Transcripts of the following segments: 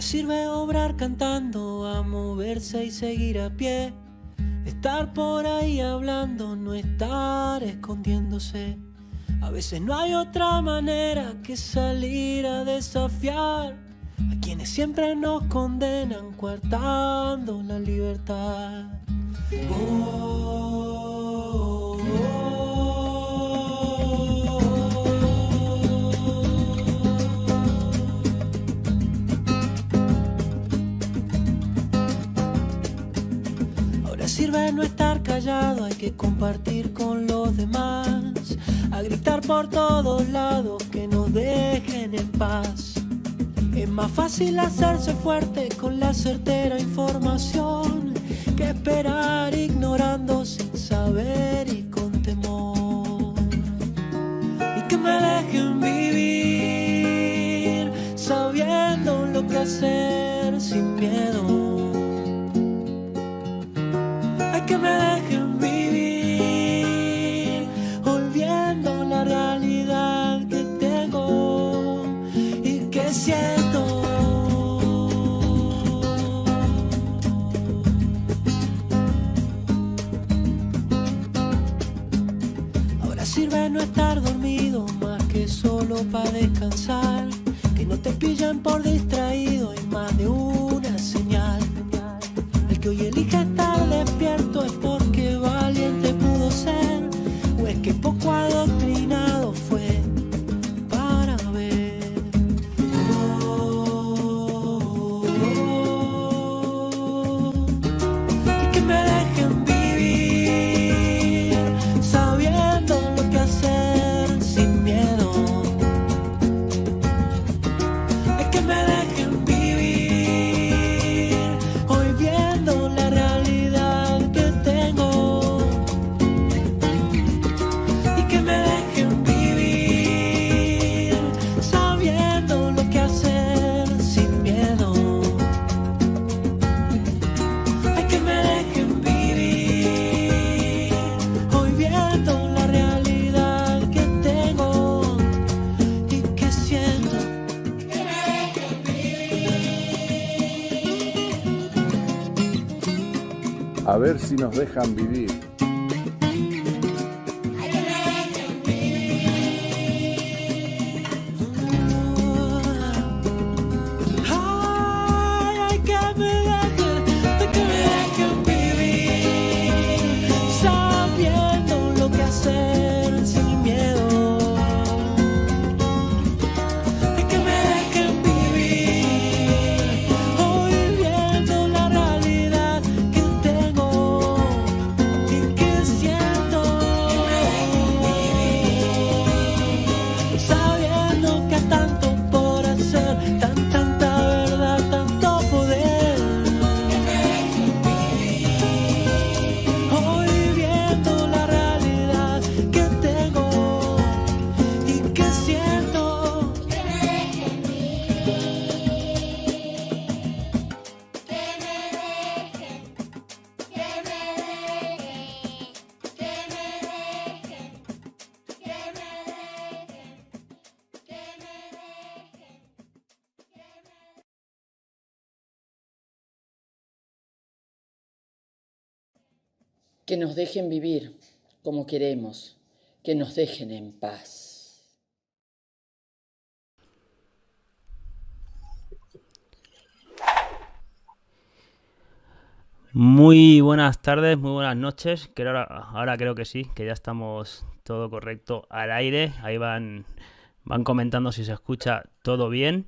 sirve obrar cantando, a moverse y seguir a pie. Estar por ahí hablando, no estar escondiéndose. A veces no hay otra manera que salir a desafiar a quienes siempre nos condenan, coartando la libertad. Ahora sirve no estar callado, hay que compartir con los demás, a gritar por todos lados que nos dejen en paz. Es más fácil hacerse fuerte con la certera información que esperar ignorando sin saber y con temor. Y que me dejen vivir sabiendo lo que hacer sin miedo. Ay, que me dejen vivir volviendo la realidad que tengo y que siento. Sirve no estar dormido, más que solo para descansar, que no te pillen por distraído, hay más de una señal. El que hoy elige estar despierto es porque valiente pudo ser, o es que poco adoctrinado fue para ver. Y que me dejen vivir sabiendo hacer sin miedo. Es que me dejen vivir hoy viendo la realidad que tengo. Y que me dejen vivir sabiendo lo que hacer sin miedo. Es que me dejen vivir hoy viendo la realidad que tengo y que siento. A ver si nos dejan vivir. Ay, que me dejen vivir sabiendo lo que hacer sin miedo. Y que me dejen vivir hoy viendo la realidad que tengo y que siento. Sabiendo que hay tanto por hacer, tanta verdad, tanto poder. Hoy viendo la realidad que tengo y que siento. Que nos dejen vivir como queremos, que nos dejen en paz. Muy buenas tardes, muy buenas noches, que ahora creo que sí, que ya estamos todo correcto al aire. Ahí van comentando si se escucha todo bien.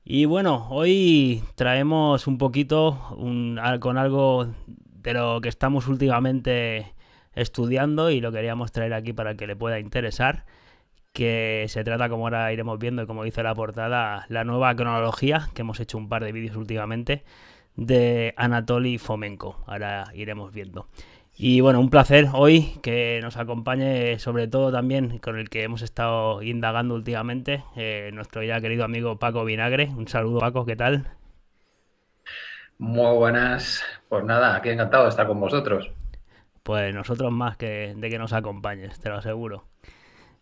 Y bueno, hoy traemos un poquito con algo de lo que estamos últimamente estudiando y lo queríamos traer aquí para que le pueda interesar, que se trata, como ahora iremos viendo y como dice la portada, la nueva cronología, que hemos hecho un par de vídeos últimamente, de Anatoly Fomenko. Ahora iremos viendo. Y bueno, un placer hoy que nos acompañe, sobre todo también con el que hemos estado indagando últimamente, nuestro ya querido amigo Paco Vinagre. Un saludo, Paco, ¿qué tal? Muy buenas, pues nada, aquí encantado de estar con vosotros. Pues nosotros más que de que nos acompañes, te lo aseguro.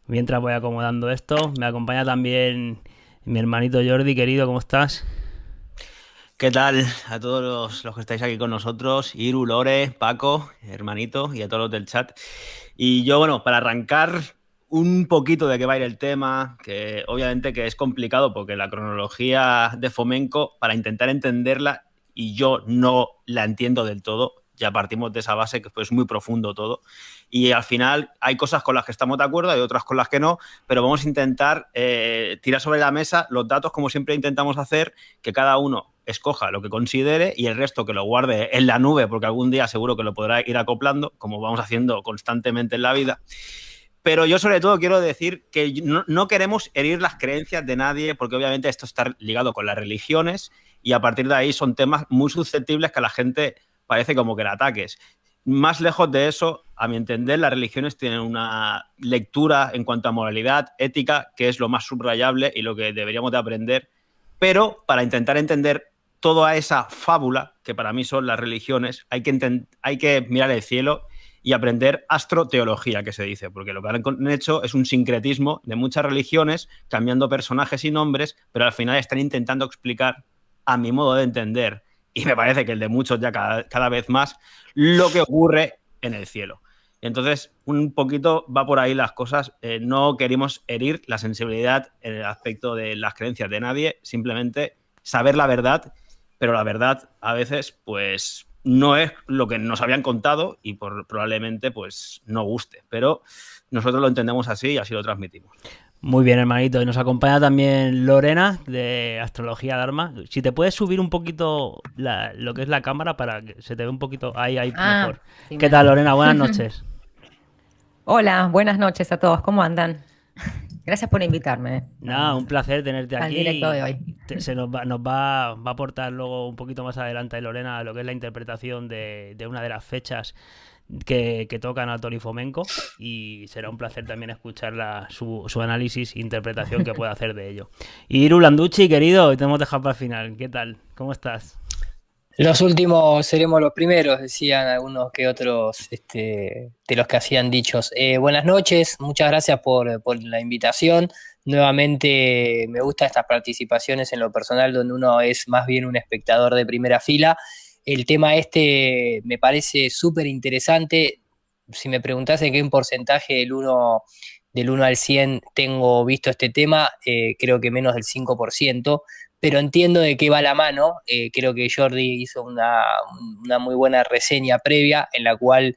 Mientras voy acomodando esto, me acompaña también mi hermanito Jordi, querido, ¿cómo estás? ¿Qué tal a todos los que estáis aquí con nosotros? Iru, Lore, Paco, hermanito, y a todos los del chat. Y yo, bueno, para arrancar un poquito de qué va a ir el tema, que obviamente que es complicado porque la cronología de Fomenko, para intentar entenderla, y yo no la entiendo del todo, ya partimos de esa base que es muy profundo todo, y al final hay cosas con las que estamos de acuerdo, hay otras con las que no, pero vamos a intentar tirar sobre la mesa los datos como siempre intentamos hacer, que cada uno escoja lo que considere y el resto que lo guarde en la nube, porque algún día seguro que lo podrá ir acoplando, como vamos haciendo constantemente en la vida. Pero yo sobre todo quiero decir que no queremos herir las creencias de nadie, porque obviamente esto está ligado con las religiones y a partir de ahí son temas muy susceptibles que a la gente parece como que la ataques. Más lejos de eso, a mi entender, las religiones tienen una lectura en cuanto a moralidad, ética, que es lo más subrayable y lo que deberíamos de aprender, pero para intentar entender toda esa fábula, que para mí son las religiones, hay que mirar el cielo y aprender astroteología, que se dice, porque lo que han hecho es un sincretismo de muchas religiones, cambiando personajes y nombres, pero al final están intentando explicar, a mi modo de entender, y me parece que el de muchos ya cada vez más, lo que ocurre en el cielo. Entonces, un poquito va por ahí las cosas. No queremos herir la sensibilidad en el aspecto de las creencias de nadie, simplemente saber la verdad, pero la verdad a veces pues no es lo que nos habían contado y probablemente pues no guste, pero nosotros lo entendemos así y así lo transmitimos. Muy bien, hermanito. Y nos acompaña también Lorena, de Astrología Dharma. Si te puedes subir un poquito lo que es la cámara para que se te vea un poquito ahí mejor. Sí, ¿Qué tal, Lorena? Buenas noches. Hola, buenas noches a todos. ¿Cómo andan? Gracias por invitarme. Nada, un placer tenerte Al aquí. directo de hoy. Se nos va a aportar luego un poquito más adelante Lorena lo que es la interpretación de una de las fechas que tocan a Tori Fomenko y será un placer también escuchar su análisis e interpretación que pueda hacer de ello. Y Iru Landucci, querido, te hemos dejado para el final. ¿Qué tal? ¿Cómo estás? Los últimos seremos los primeros, decían algunos que otros de los que hacían dichos. Buenas noches, muchas gracias por la invitación. Nuevamente me gustan estas participaciones en lo personal donde uno es más bien un espectador de primera fila. El tema me parece súper interesante. Si me preguntase qué porcentaje del 1 al 100 tengo visto este tema, creo que menos del 5%. Pero entiendo de qué va la mano. Creo que Jordi hizo una muy buena reseña previa en la cual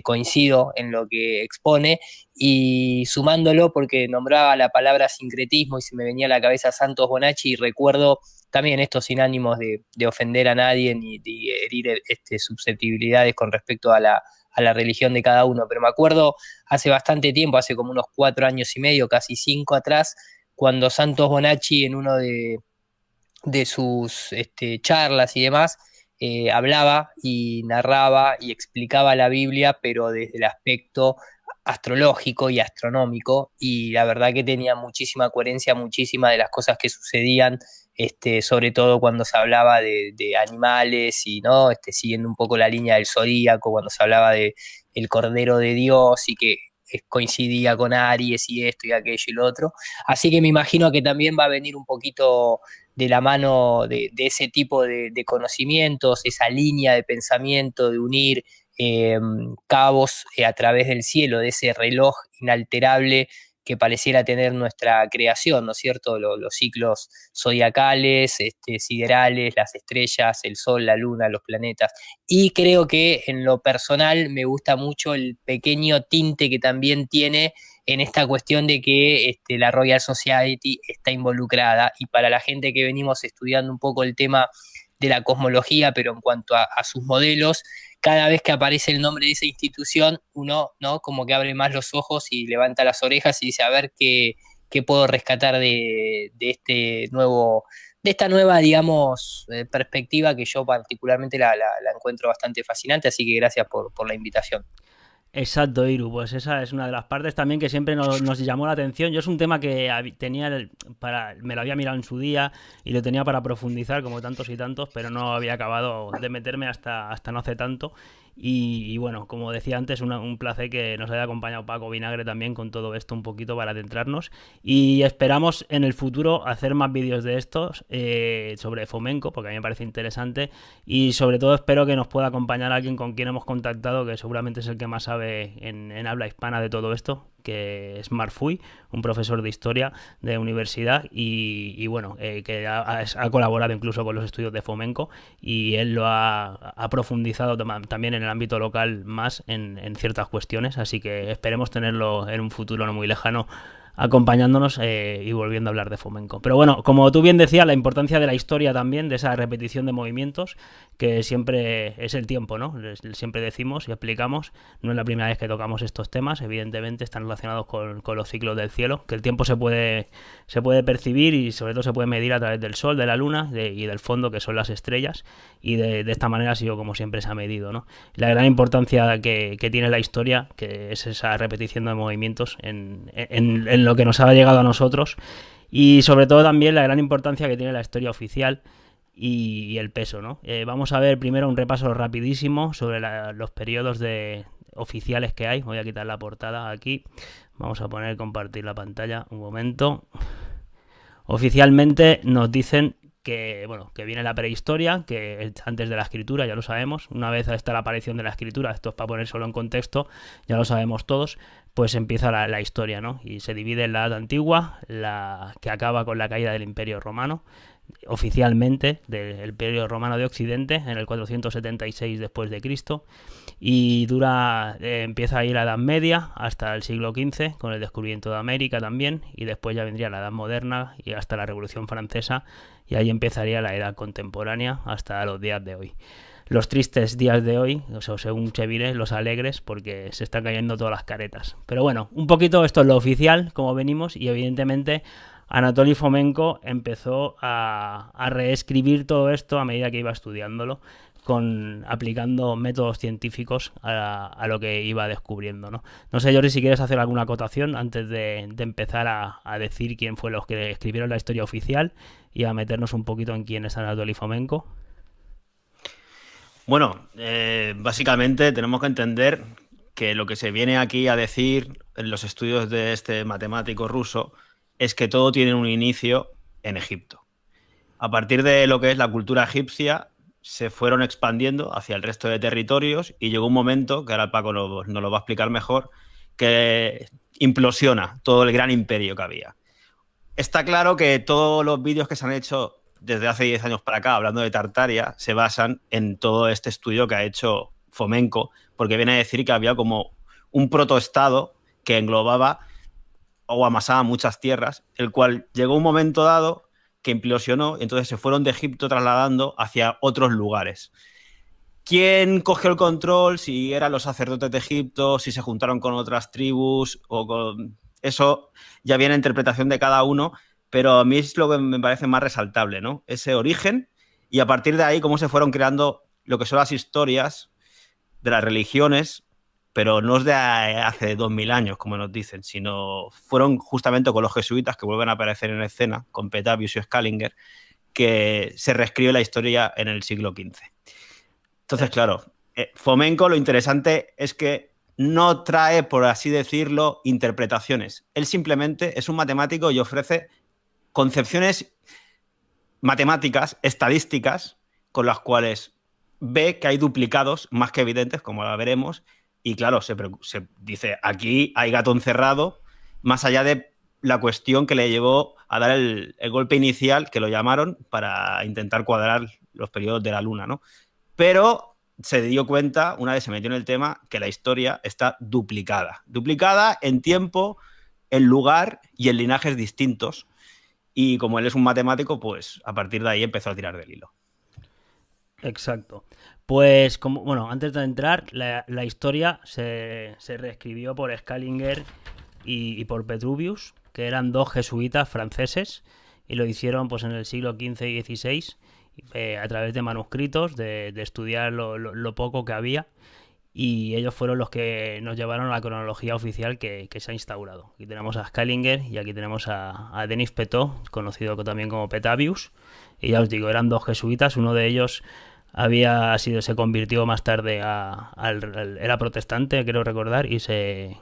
coincido en lo que expone y sumándolo porque nombraba la palabra sincretismo y se me venía a la cabeza Santos Bonacci y recuerdo también esto sin ánimos de ofender a nadie ni de herir susceptibilidades con respecto a la religión de cada uno, pero me acuerdo hace bastante tiempo, hace como unos 4 años y medio, casi 5 atrás, cuando Santos Bonacci en uno de sus charlas y demás, hablaba y narraba y explicaba la Biblia, pero desde el aspecto astrológico y astronómico, y la verdad que tenía muchísima coherencia, muchísimas de las cosas que sucedían, sobre todo cuando se hablaba de animales y no siguiendo un poco la línea del zodíaco, cuando se hablaba de el Cordero de Dios y que coincidía con Aries y esto y aquello y lo otro. Así que me imagino que también va a venir un poquito de la mano de ese tipo de conocimientos, esa línea de pensamiento, de unir cabos a través del cielo, de ese reloj inalterable que pareciera tener nuestra creación, ¿no es cierto? Los ciclos zodiacales, siderales, las estrellas, el sol, la luna, los planetas. Y creo que en lo personal me gusta mucho el pequeño tinte que también tiene en esta cuestión de que la Royal Society está involucrada y para la gente que venimos estudiando un poco el tema de la cosmología, pero en cuanto a sus modelos, cada vez que aparece el nombre de esa institución, uno, ¿no? Como que abre más los ojos y levanta las orejas y dice, a ver qué puedo rescatar de esta nueva, digamos, perspectiva que yo particularmente la encuentro bastante fascinante, así que gracias por la invitación. Exacto, Iru, pues esa es una de las partes también que siempre nos llamó la atención. Yo es un tema que tenía me lo había mirado en su día y lo tenía para profundizar como tantos y tantos, pero no había acabado de meterme hasta no hace tanto. Y bueno, como decía antes, un placer que nos haya acompañado Paco Vinagre también con todo esto un poquito para adentrarnos. Y esperamos en el futuro hacer más vídeos de estos sobre Fomenko, porque a mí me parece interesante. Y sobre todo espero que nos pueda acompañar alguien con quien hemos contactado, que seguramente es el que más sabe en habla hispana de todo esto, que es Marfuy, un profesor de historia de universidad y bueno, que ha colaborado incluso con los estudios de Fomenko, y él lo ha profundizado también en el ámbito local más en ciertas cuestiones, así que esperemos tenerlo en un futuro no muy lejano acompañándonos y volviendo a hablar de Fomenko. Pero bueno, como tú bien decías, la importancia de la historia también, de esa repetición de movimientos, que siempre es el tiempo, ¿no? Siempre decimos y explicamos, no es la primera vez que tocamos estos temas, evidentemente están relacionados con los ciclos del cielo, que el tiempo se puede percibir y sobre todo se puede medir a través del sol, de la luna y del fondo, que son las estrellas, y de esta manera ha sido como siempre se ha medido, ¿no? La gran importancia que tiene la historia, que es esa repetición de movimientos en lo que nos ha llegado a nosotros, y sobre todo también la gran importancia que tiene la historia oficial y el peso, ¿no? Vamos a ver primero un repaso rapidísimo sobre los periodos oficiales que hay. Voy a quitar la portada aquí, vamos a poner compartir la pantalla un momento. Oficialmente nos dicen que, bueno, que viene la prehistoria, que es antes de la escritura, ya lo sabemos. Una vez está la aparición de la escritura, esto es para poner solo en contexto, ya lo sabemos todos, pues empieza la historia, ¿no? Y se divide en la Edad Antigua, la que acaba con la caída del Imperio Romano, oficialmente del Imperio Romano de Occidente, en el 476 después de Cristo, y empieza ahí la Edad Media hasta el siglo XV con el descubrimiento de América también, y después ya vendría la Edad Moderna y hasta la Revolución Francesa, y ahí empezaría la Edad Contemporánea hasta los días de hoy. Los tristes días de hoy, o sea, según Chevire, los alegres, porque se están cayendo todas las caretas. Pero bueno, un poquito esto es lo oficial, como venimos, y evidentemente Anatoly Fomenko empezó a reescribir todo esto a medida que iba estudiándolo, aplicando métodos científicos a lo que iba descubriendo, ¿no? No sé, Jordi, si quieres hacer alguna acotación antes de empezar a decir quién fue los que escribieron la historia oficial y a meternos un poquito en quién es Anatoly Fomenko. Bueno, básicamente tenemos que entender que lo que se viene aquí a decir en los estudios de este matemático ruso es que todo tiene un inicio en Egipto. A partir de lo que es la cultura egipcia, se fueron expandiendo hacia el resto de territorios y llegó un momento, que ahora Paco nos lo va a explicar mejor, que implosiona todo el gran imperio que había. Está claro que todos los vídeos que se han hecho desde hace 10 años para acá, hablando de Tartaria, se basan en todo este estudio que ha hecho Fomenko, porque viene a decir que había como un protoestado que englobaba o amasaba muchas tierras, el cual llegó un momento dado que implosionó y entonces se fueron de Egipto trasladando hacia otros lugares. ¿Quién cogió el control? Si eran los sacerdotes de Egipto, si se juntaron con otras tribus, o con... Eso ya viene a interpretación de cada uno, pero a mí es lo que me parece más resaltable, ¿no? Ese origen, y a partir de ahí cómo se fueron creando lo que son las historias de las religiones, pero no es de hace 2000 años, como nos dicen, sino fueron justamente con los jesuitas, que vuelven a aparecer en escena, con Petavius y Scaliger, que se reescribe la historia en el siglo XV. Entonces, claro, Fomenko, lo interesante es que no trae, por así decirlo, interpretaciones. Él simplemente es un matemático y ofrece concepciones matemáticas, estadísticas, con las cuales ve que hay duplicados más que evidentes, como ahora veremos, y claro, se dice, aquí hay gato encerrado, más allá de la cuestión que le llevó a dar el golpe inicial, que lo llamaron, para intentar cuadrar los periodos de la luna, ¿no? Pero se dio cuenta, una vez se metió en el tema, que la historia está duplicada. Duplicada en tiempo, en lugar y en linajes distintos. Y como él es un matemático, pues a partir de ahí empezó a tirar del hilo. Exacto. Pues, bueno, antes de entrar, la historia se reescribió por Scaliger y por Petruvius, que eran dos jesuitas franceses, y lo hicieron pues en el siglo XV y XVI, a través de manuscritos, de estudiar lo poco que había, y ellos fueron los que nos llevaron a la cronología oficial que se ha instaurado. Aquí tenemos a Scaliger y aquí tenemos a Denis Petot, conocido también como Petavius, y ya os digo, eran dos jesuitas, uno de ellos se convirtió más tarde era protestante, creo recordar, y se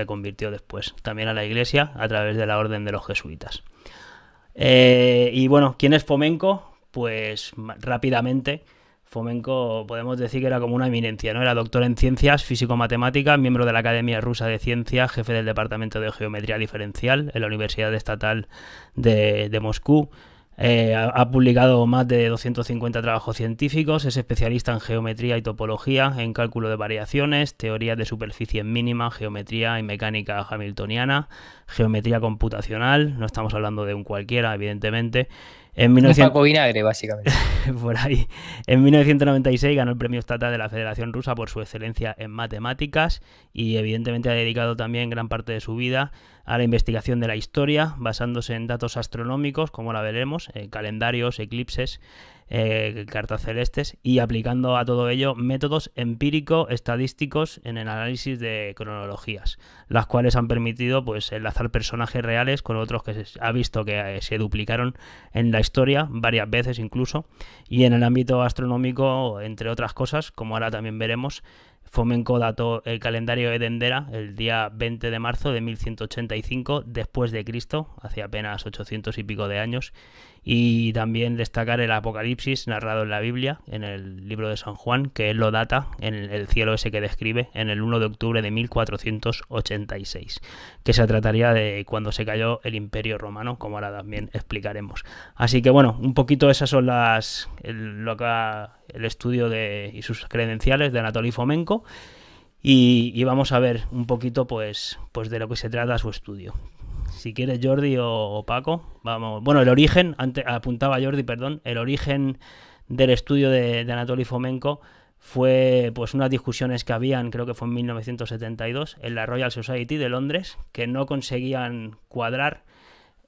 convirtió después también a la iglesia a través de la orden de los jesuitas. Y bueno, ¿quién es Fomenko? Pues rápidamente, Fomenko podemos decir que era como una eminencia, ¿no? Era doctor en ciencias físico-matemáticas, miembro de la Academia Rusa de Ciencias, jefe del Departamento de Geometría Diferencial en la Universidad Estatal de Moscú. Ha publicado más de 250 trabajos científicos, es especialista en geometría y topología, en cálculo de variaciones, teorías de superficie mínima, geometría y mecánica hamiltoniana, geometría computacional, no estamos hablando de un cualquiera, evidentemente. Un Paco Vinagre, básicamente. Por ahí. En 1996 ganó el premio estatal de la Federación Rusa por su excelencia en matemáticas y evidentemente ha dedicado también gran parte de su vida a la investigación de la historia, basándose en datos astronómicos, como la veremos, calendarios, eclipses, cartas celestes, y aplicando a todo ello métodos empírico-estadísticos en el análisis de cronologías, las cuales han permitido pues enlazar personajes reales con otros que se ha visto que se duplicaron en la historia varias veces incluso, y en el ámbito astronómico, entre otras cosas, como ahora también veremos, Fomenko dató el calendario de Dendera el día 20 de marzo de 1185 después de Cristo, hace apenas 800 y pico de años, y también destacar el Apocalipsis narrado en la Biblia, en el libro de San Juan, que él lo data en el cielo ese que describe en el 1 de octubre de 1486, que se trataría de cuando se cayó el Imperio Romano, como ahora también explicaremos. Así que bueno, un poquito esas son el estudio y sus credenciales de Anatoly Fomenko, y vamos a ver un poquito pues de lo que se trata su estudio. Si quieres, Jordi o Paco, vamos. Bueno, el origen, antes apuntaba Jordi, perdón, el origen del estudio de Anatoly Fomenko fue pues unas discusiones que habían, creo que fue en 1972, en la Royal Society de Londres, que no conseguían cuadrar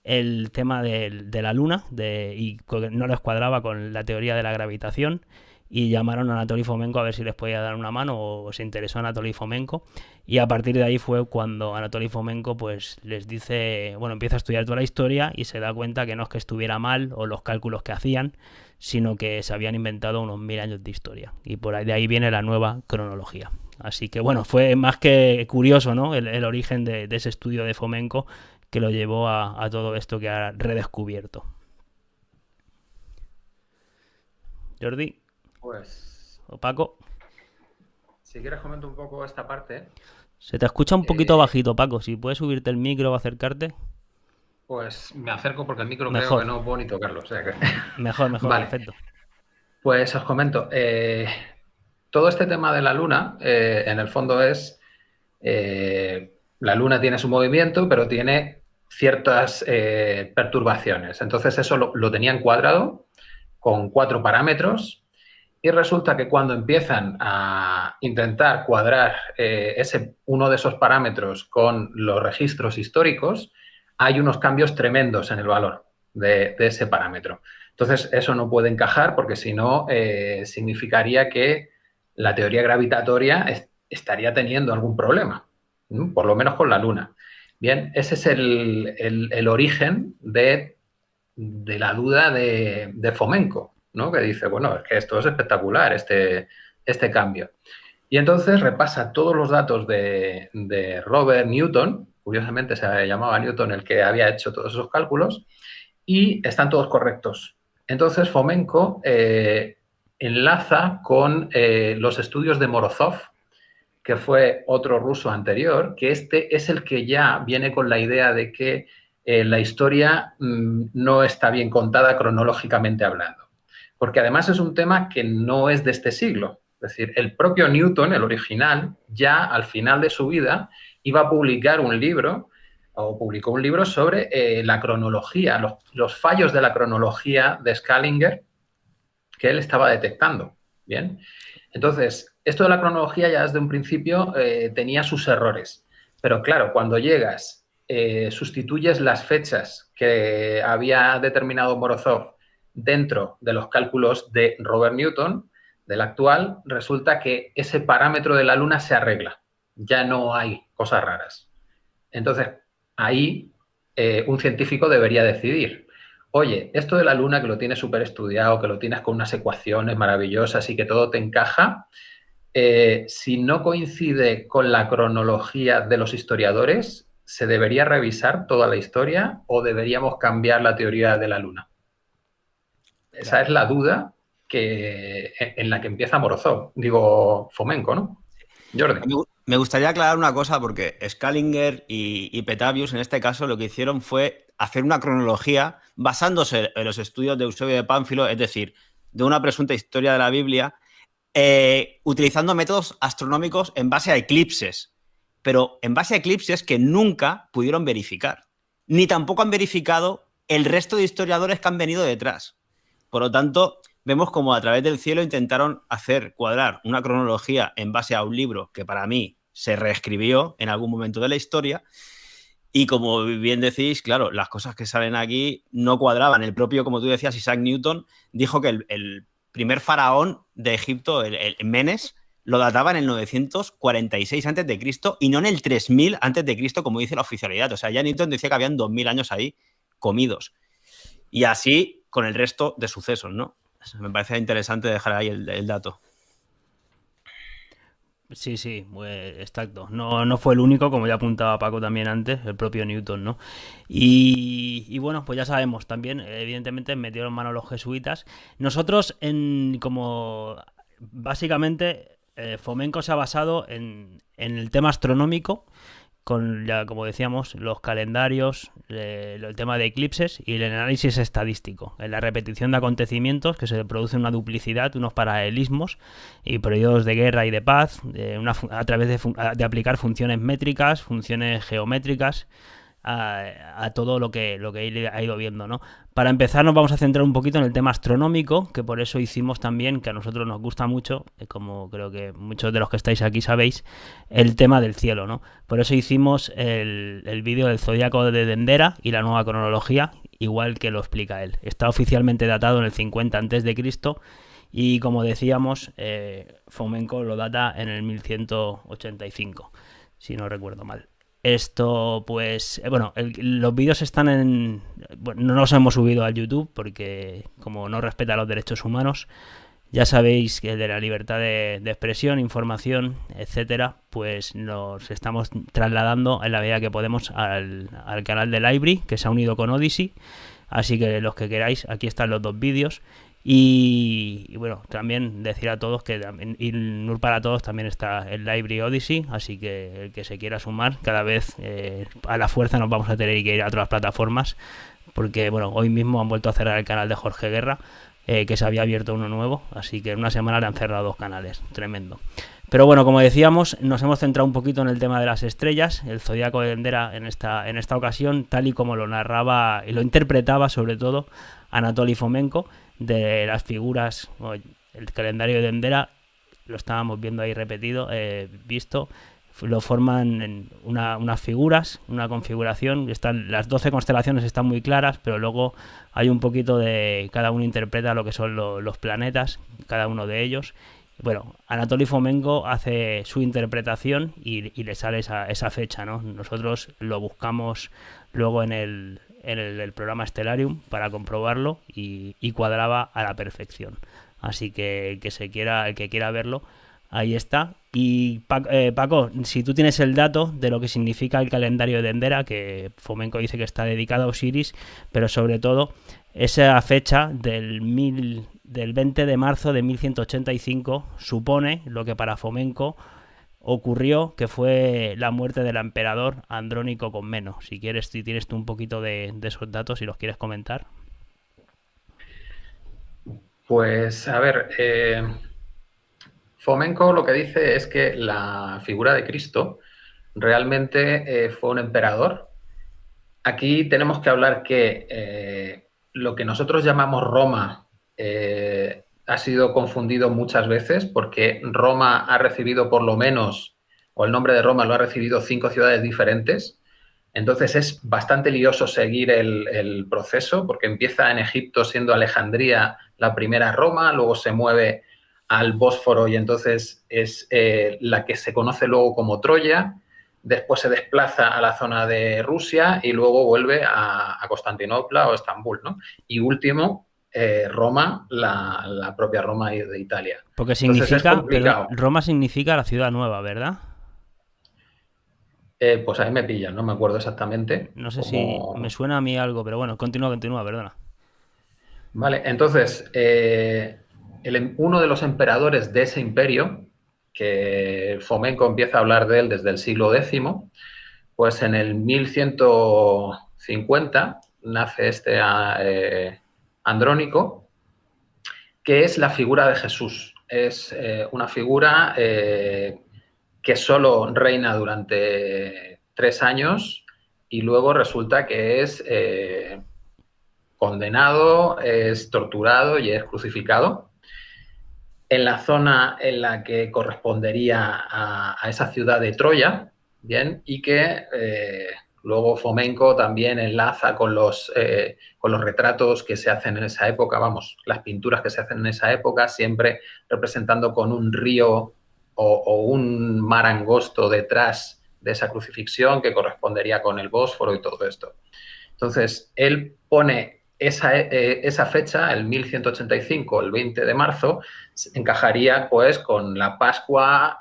el tema de la Luna y no les cuadraba con la teoría de la gravitación, y llamaron a Anatoly Fomenko a ver si les podía dar una mano, o se interesó Anatoly Fomenko, y a partir de ahí fue cuando Anatoly Fomenko pues les dice, bueno, empieza a estudiar toda la historia y se da cuenta que no es que estuviera mal o los cálculos que hacían, sino que se habían inventado unos 1000 años de historia, y por ahí de ahí viene la nueva cronología. Así que bueno, fue más que curioso, ¿no? el origen de ese estudio de Fomenko que lo llevó a todo esto que ha redescubierto. Jordi. Pues, ¿O Paco? si quieres comento un poco esta parte. Se te escucha un poquito bajito, Paco. Si puedes subirte el micro o acercarte. Pues me acerco porque el micro Mejor. creo que no puedo ni tocarlo. O sea que... Mejor, Vale. Perfecto. Pues os comento. Todo este tema de la Luna, en el fondo es... la Luna tiene su movimiento, pero tiene ciertas perturbaciones. Entonces eso lo tenían cuadrado con 4 parámetros. Y resulta que cuando empiezan a intentar cuadrar uno de esos parámetros con los registros históricos, hay unos cambios tremendos en el valor de ese parámetro. Entonces, eso no puede encajar porque si no, significaría que la teoría gravitatoria estaría teniendo algún problema, ¿no? Por lo menos con la Luna. Bien, ese es el origen de la duda de Fomenko, ¿no? Que dice, bueno, es que esto es espectacular, este cambio. Y entonces repasa todos los datos de Robert Newton, curiosamente se llamaba Newton el que había hecho todos esos cálculos, y están todos correctos. Entonces Fomenko enlaza con los estudios de Morozov, que fue otro ruso anterior, que este es el que ya viene con la idea de que la historia no está bien contada cronológicamente hablando. Porque además es un tema que no es de este siglo. Es decir, el propio Newton, el original, ya al final de su vida iba a publicar un libro, o publicó un libro sobre la cronología, los fallos de la cronología de Scaliger que él estaba detectando. Bien. Entonces, esto de la cronología ya desde un principio tenía sus errores. Pero claro, cuando llegas, sustituyes las fechas que había determinado Morozov dentro de los cálculos de Robert Newton, del actual, resulta que ese parámetro de la Luna se arregla. Ya no hay cosas raras. Entonces, ahí un científico debería decidir. oye, esto de la luna que lo tienes súper estudiado, que lo tienes con unas ecuaciones maravillosas y que todo te encaja, si no coincide con la cronología de los historiadores, ¿se debería revisar toda la historia o deberíamos cambiar la teoría de la luna? Esa es la duda en la que empieza Morozov, digo, Fomenko, ¿no? Jordi. Me gustaría aclarar una cosa, porque Scalinger y Petavius, en este caso, lo que hicieron fue hacer una cronología basándose en los estudios de Eusebio de Pánfilo, es decir, de una presunta historia de la Biblia, utilizando métodos astronómicos en base a eclipses, pero en base a eclipses que nunca pudieron verificar, ni tampoco han verificado el resto de historiadores que han venido detrás. Por lo tanto, vemos como a través del cielo intentaron hacer cuadrar una cronología en base a un libro que para mí se reescribió en algún momento de la historia, y como bien decís, claro, las cosas que salen aquí no cuadraban. El propio, como tú decías, Isaac Newton dijo que el primer faraón de Egipto, el Menes, lo databa en el 946 a.C. y no en el 3000 a.C., como dice la oficialidad. O sea, ya Newton decía que habían 2000 años ahí comidos. Y así con el resto de sucesos, ¿no? Me parece interesante dejar ahí el dato. Sí, sí, pues, exacto. No fue el único, como ya apuntaba Paco también antes, el propio Newton, ¿no? Y bueno, pues ya sabemos también, evidentemente metieron mano los jesuitas. Nosotros, como básicamente, Fomenko se ha basado en el tema astronómico, con, ya como decíamos, los calendarios, el tema de eclipses y el análisis estadístico, en la repetición de acontecimientos, que se produce una duplicidad, unos paralelismos y periodos de guerra y de paz, a través de aplicar funciones métricas, funciones geométricas, a todo lo que ha ido viendo, ¿no? Para empezar, nos vamos a centrar un poquito en el tema astronómico, que por eso hicimos también, que a nosotros nos gusta mucho, como creo que muchos de los que estáis aquí sabéis, el tema del cielo, ¿no? Por eso hicimos el vídeo del zodiaco de Dendera y la nueva cronología, igual que lo explica él. Está oficialmente datado en el 50 a.C. y, como decíamos, Fomenko lo data en el 1185, si no recuerdo mal. Esto, pues, bueno, los vídeos están bueno, no los hemos subido al YouTube porque como no respeta los derechos humanos, ya sabéis que de la libertad de expresión, información, etcétera, pues nos estamos trasladando en la medida que podemos al canal de Library, que se ha unido con Odyssey, así que los que queráis, aquí están los dos vídeos. Y bueno, también decir a todos que y NUR para Todos también está el Library Odyssey, así que el que se quiera sumar, cada vez a la fuerza nos vamos a tener que ir a otras plataformas, porque bueno, hoy mismo han vuelto a cerrar el canal de Jorge Guerra, que se había abierto uno nuevo, así que en una semana le han cerrado 2 canales, tremendo. Pero bueno, como decíamos, nos hemos centrado un poquito en el tema de las estrellas, el zodiaco de Dendera en esta ocasión, tal y como lo narraba y lo interpretaba sobre todo Anatoly Fomenko, de las figuras, el calendario de Dendera, lo estábamos viendo ahí repetido, visto, lo forman en unas figuras, una configuración, las 12 constelaciones están muy claras, pero luego hay un poquito de, cada uno interpreta lo que son los planetas, cada uno de ellos. Bueno, Anatoly Fomenko hace su interpretación y le sale esa fecha, ¿no? Nosotros lo buscamos luego en el programa Stellarium para comprobarlo y cuadraba a la perfección. Así que el que quiera verlo, ahí está. Y Paco, si tú tienes el dato de lo que significa el calendario de Dendera, que Fomenko dice que está dedicado a Osiris, pero sobre todo esa fecha del 20 de marzo de 1185 supone lo que para Fomenko ocurrió, que fue la muerte del emperador Andrónico Comneno. Si tienes tú un poquito de esos datos y los quieres comentar. Pues, a ver, Fomenko lo que dice es que la figura de Cristo realmente fue un emperador. Aquí tenemos que hablar que lo que nosotros llamamos Roma ha sido confundido muchas veces porque Roma ha recibido por lo menos, o el nombre de Roma lo ha recibido 5 ciudades diferentes. Entonces es bastante lioso seguir el proceso porque empieza en Egipto siendo Alejandría la primera Roma, luego se mueve al Bósforo y entonces es la que se conoce luego como Troya. después se desplaza a la zona de Rusia y luego vuelve a Constantinopla o Estambul, ¿no? Y último, Roma, la propia Roma de Italia. Porque Entonces es complicado. Roma significa la ciudad nueva, ¿verdad? Pues ahí me pillan, no me acuerdo exactamente. No sé si me suena a mí algo, pero bueno, continúa, perdona. Vale, entonces, uno de los emperadores de ese imperio, que Fomenko empieza a hablar de él desde el siglo X, pues en el 1150 nace este Andrónico, que es la figura de Jesús. Es una figura que solo reina durante 3 años y luego resulta que es condenado, es torturado y es crucificado en la zona en la que correspondería a esa ciudad de Troya, ¿bien? Y que luego Fomenko también enlaza con los retratos que se hacen en esa época, vamos, las pinturas que se hacen en esa época, siempre representando con un río o un mar angosto detrás de esa crucifixión que correspondería con el Bósforo y todo esto. Entonces, él pone esa fecha, el 1185, el 20 de marzo, encajaría pues con la Pascua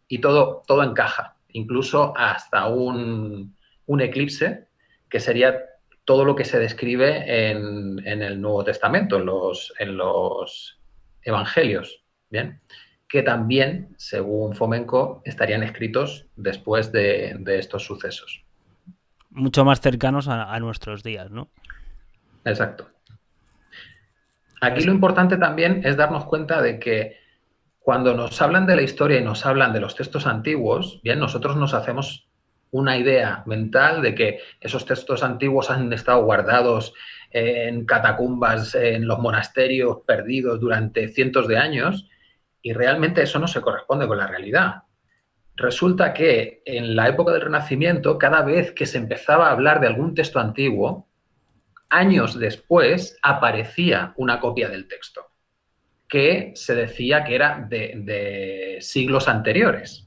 y todo encaja, incluso hasta un eclipse, que sería todo lo que se describe en el Nuevo Testamento, en los Evangelios, ¿bien? Que también, según Fomenko, estarían escritos después de estos sucesos. Mucho más cercanos a nuestros días, ¿no? Exacto. Aquí lo importante también es darnos cuenta de que cuando nos hablan de la historia y nos hablan de los textos antiguos, bien, nosotros nos hacemos una idea mental de que esos textos antiguos han estado guardados en catacumbas, en los monasterios perdidos durante cientos de años, y realmente eso no se corresponde con la realidad. Resulta que en la época del Renacimiento, cada vez que se empezaba a hablar de algún texto antiguo, años después aparecía una copia del texto que se decía que era de siglos anteriores.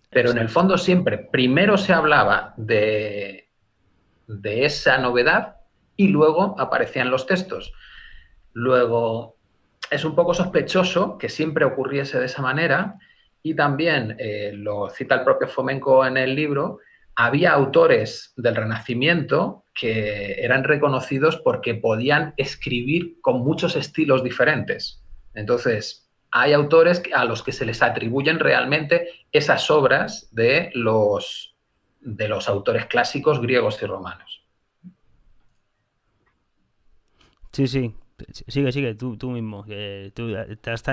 Pero en el fondo siempre primero se hablaba de esa novedad y luego aparecían los textos. Luego, es un poco sospechoso que siempre ocurriese de esa manera, y también, lo cita el propio Fomenko en el libro, había autores del Renacimiento que eran reconocidos porque podían escribir con muchos estilos diferentes. Entonces, hay autores a los que se les atribuyen realmente esas obras de los autores clásicos griegos y romanos. Sí, sí. Sigue, tú mismo, que tú te has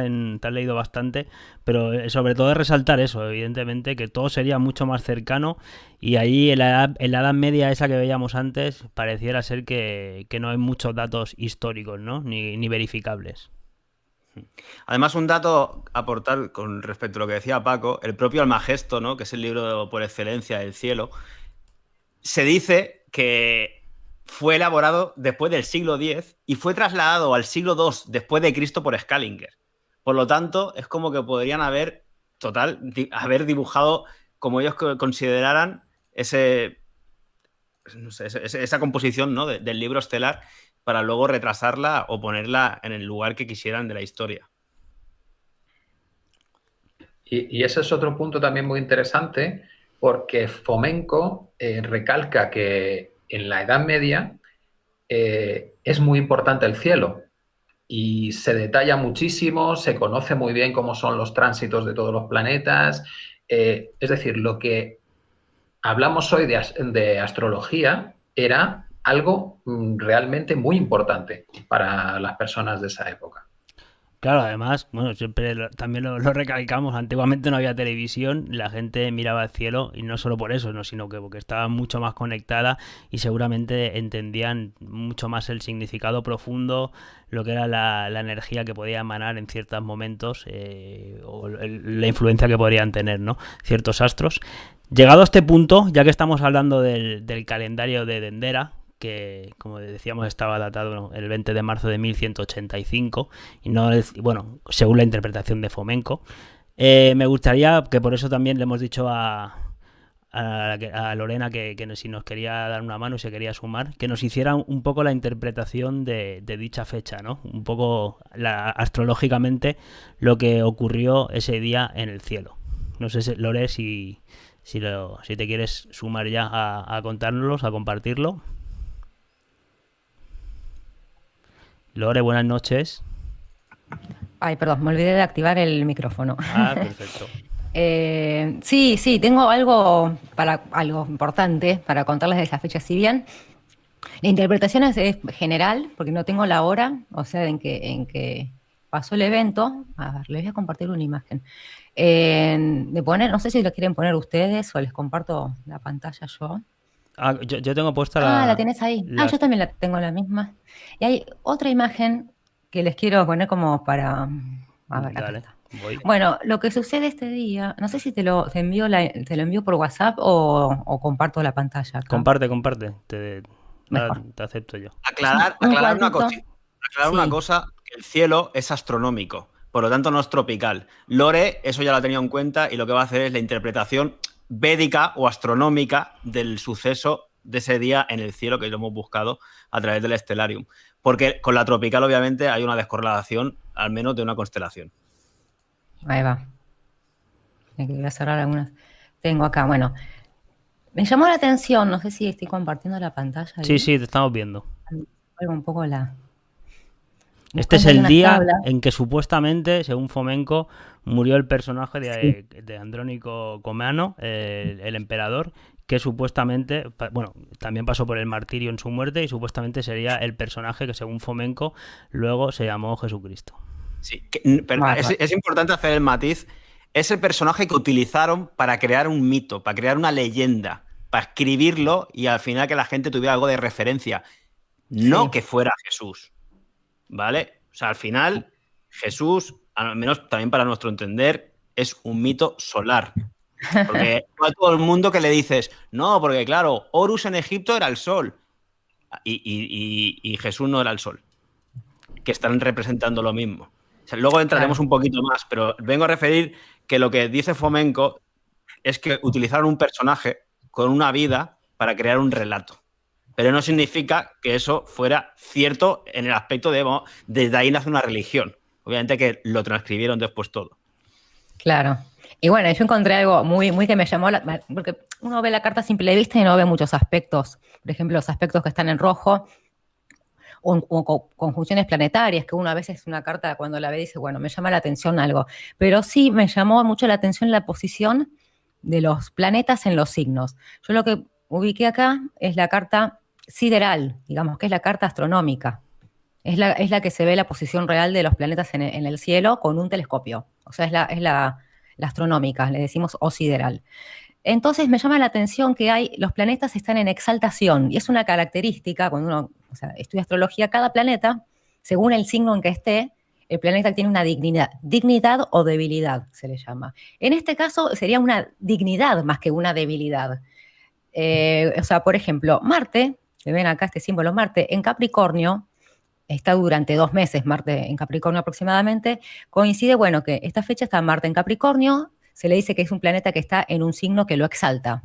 leído bastante, pero sobre todo es resaltar eso, evidentemente, que todo sería mucho más cercano, y ahí en la Edad Media esa que veíamos antes pareciera ser que no hay muchos datos históricos, ¿no? Ni verificables. Además, un dato a aportar con respecto a lo que decía Paco, el propio Almagesto, ¿no?, que es el libro por excelencia del cielo, se dice que fue elaborado después del siglo X y fue trasladado al siglo II después de Cristo por Scaliger. Por lo tanto, es como que podrían haber dibujado como ellos consideraran esa composición, ¿no?, del libro estelar, para luego retrasarla o ponerla en el lugar que quisieran de la historia. Y ese es otro punto también muy interesante, porque Fomenko recalca que en la Edad Media es muy importante el cielo y se detalla muchísimo, se conoce muy bien cómo son los tránsitos de todos los planetas. Es decir, lo que hablamos hoy de astrología era algo realmente muy importante para las personas de esa época. Claro, además, bueno, siempre también lo recalcamos, antiguamente no había televisión, la gente miraba al cielo, y no solo por eso, no, sino que porque estaba mucho más conectada y seguramente entendían mucho más el significado profundo, lo que era la energía que podía emanar en ciertos momentos, o la influencia que podrían tener, ¿no?, ciertos astros. Llegado a este punto, ya que estamos hablando del calendario de Dendera, que, como decíamos, estaba datado el 20 de marzo de 1185, y no, bueno, según la interpretación de Fomenko, me gustaría, que por eso también le hemos dicho a a Lorena que si nos quería dar una mano y se quería sumar, que nos hiciera un poco la interpretación de dicha fecha, ¿no? Un poco astrológicamente lo que ocurrió ese día en el cielo. No sé, Lore, si te quieres sumar ya a contárnoslos, a compartirlo. Lore, buenas noches. Ay, perdón, me olvidé de activar el micrófono. Ah, perfecto. Sí, tengo algo importante para contarles de esa fecha. Si bien la interpretación es general, porque no tengo la hora, o sea, en que pasó el evento. A ver, les voy a compartir una imagen. De poner, no sé si lo quieren poner ustedes o les comparto la pantalla yo. Yo tengo puesta la tienes ahí. Yo también la tengo la misma. Y hay otra imagen que les quiero poner como para... A ver, dale, voy. Bueno, lo que sucede este día, no sé si te lo envío por WhatsApp o comparto la pantalla acá. Comparte. Te acepto yo. Aclarar una cosa, que el cielo es astronómico, por lo tanto no es tropical. Lore eso ya lo ha tenido en cuenta y lo que va a hacer es la interpretación védica o astronómica del suceso de ese día en el cielo, que lo hemos buscado a través del Stellarium. Porque con la tropical, obviamente, hay una descorrelación, al menos de una constelación. Ahí va. Voy a cerrar algunas. Tengo acá, bueno. Me llamó la atención, no sé si estoy compartiendo la pantalla. Sí, te estamos viendo. Un poco Este es el día en que supuestamente, según Fomenko, murió el personaje de Andrónico Comano, el emperador, que supuestamente, bueno, también pasó por el martirio en su muerte y supuestamente sería el personaje que, según Fomenko, luego se llamó Jesucristo. Sí, pero es importante hacer el matiz. Es el personaje que utilizaron para crear un mito, para crear una leyenda, para escribirlo y al final que la gente tuviera algo de referencia. No que fuera Jesús, ¿vale? O sea, al final, Jesús, al menos también para nuestro entender, es un mito solar. Porque a todo el mundo que le dices, no, porque claro, Horus en Egipto era el sol y Jesús no era el sol, que están representando lo mismo. O sea, luego entraremos un poquito más, pero vengo a referir que lo que dice Fomenko es que utilizaron un personaje con una vida para crear un relato. Pero no significa que eso fuera cierto en el aspecto de, bueno, desde ahí nace una religión. Obviamente que lo transcribieron después todo. Claro. Y bueno, yo encontré algo muy que me llamó porque uno ve la carta a simple vista y no ve muchos aspectos. Por ejemplo, los aspectos que están en rojo o conjunciones planetarias, que uno a veces una carta cuando la ve dice, bueno, me llama la atención algo. Pero sí me llamó mucho la atención la posición de los planetas en los signos. Yo lo que ubiqué acá es la carta sideral, digamos, que es la carta astronómica. Es la que se ve la posición real de los planetas en el cielo con un telescopio. O sea, es la astronómica, le decimos o sideral. Entonces me llama la atención que los planetas están en exaltación y es una característica, cuando uno estudia astrología, cada planeta, según el signo en que esté, el planeta tiene una dignidad o debilidad, se le llama. En este caso sería una dignidad más que una debilidad. Por ejemplo, Marte, que ven acá este símbolo Marte, en Capricornio, está durante 2 meses Marte en Capricornio aproximadamente, coincide, bueno, que esta fecha está Marte en Capricornio, se le dice que es un planeta que está en un signo que lo exalta,